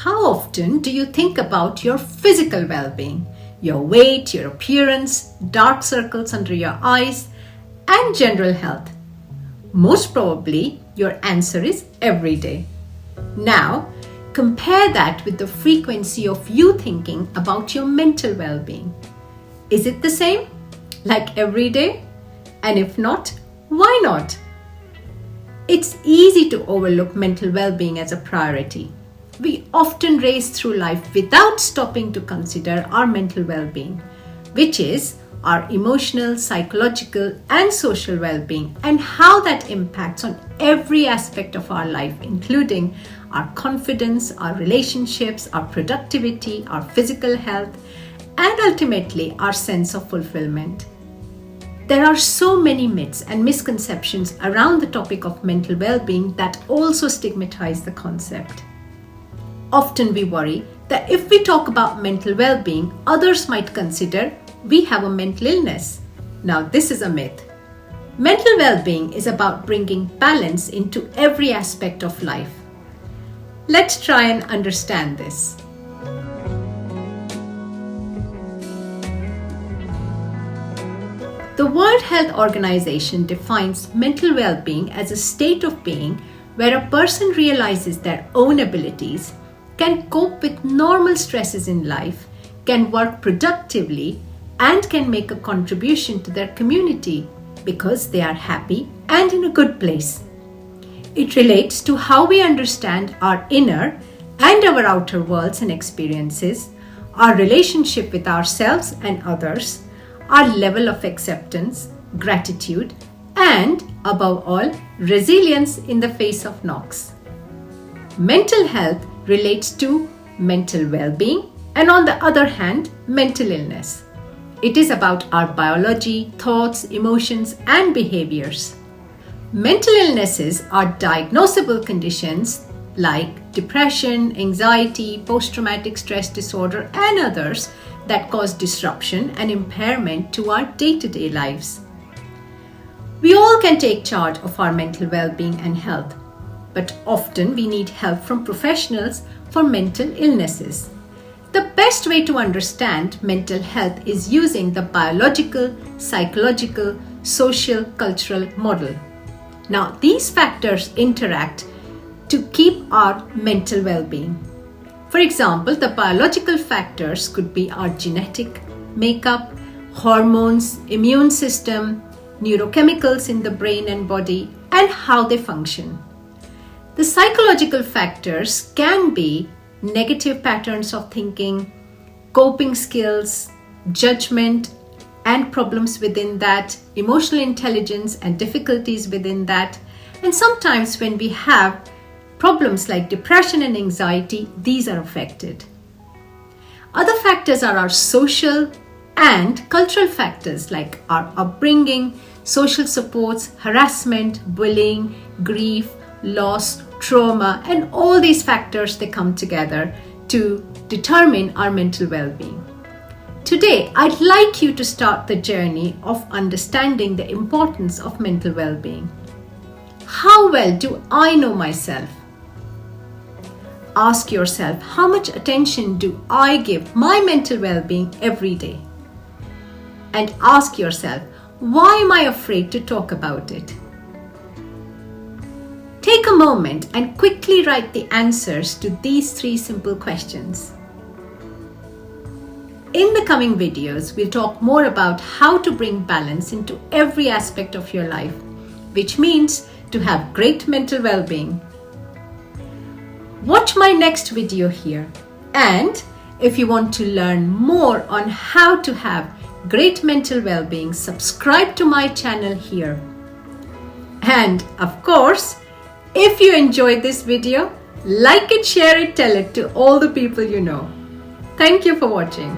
How often do you think about your physical well-being, your weight, your appearance, dark circles under your eyes, and general health? Most probably, your answer is every day. Now, compare that with the frequency of you thinking about your mental well-being. Is it the same, like every day? And if not, why not? It's easy to overlook mental well-being as a priority. We often race through life without stopping to consider our mental well-being, which is our emotional, psychological, and social well-being, and how that impacts on every aspect of our life, including our confidence, our relationships, our productivity, our physical health, and ultimately our sense of fulfillment. There are so many myths and misconceptions around the topic of mental well-being that also stigmatize the concept. Often we worry that if we talk about mental well-being, others might consider we have a mental illness. Now, this is a myth. Mental well-being is about bringing balance into every aspect of life. Let's try and understand this. The World Health Organization defines mental well-being as a state of being where a person realizes their own abilities, can cope with normal stresses in life, can work productively, and can make a contribution to their community because they are happy and in a good place. It relates to how we understand our inner and our outer worlds and experiences, our relationship with ourselves and others, our level of acceptance, gratitude, and above all, resilience in the face of knocks. Mental health relates to mental well-being and, on the other hand, mental illness. It is about our biology, thoughts, emotions, and behaviors. Mental illnesses are diagnosable conditions like depression, anxiety, post-traumatic stress disorder, and others that cause disruption and impairment to our day-to-day lives. We all can take charge of our mental well-being and health, but often we need help from professionals for mental illnesses. The best way to understand mental health is using the biological, psychological, social, cultural model. Now, these factors interact to keep our mental well-being. For example, the biological factors could be our genetic makeup, hormones, immune system, neurochemicals in the brain and body, and how they function. The psychological factors can be negative patterns of thinking, coping skills, judgment, and problems within that, emotional intelligence and difficulties within that. And sometimes when we have problems like depression and anxiety, these are affected. Other factors are our social and cultural factors like our upbringing, social supports, harassment, bullying, grief, loss, trauma, and all these factors, they come together to determine our mental well-being. Today, I'd like you to start the journey of understanding the importance of mental well-being. How well do I know myself? Ask yourself, how much attention do I give my mental well-being every day? And ask yourself, why am I afraid to talk about it? Take a moment and quickly write the answers to these 3 simple questions. In the coming videos, we'll talk more about how to bring balance into every aspect of your life, which means to have great mental well-being. Watch my next video here, and if you want to learn more on how to have great mental well-being, subscribe to my channel here. And of course, if you enjoyed this video, like it, share it, tell it to all the people you know. Thank you for watching.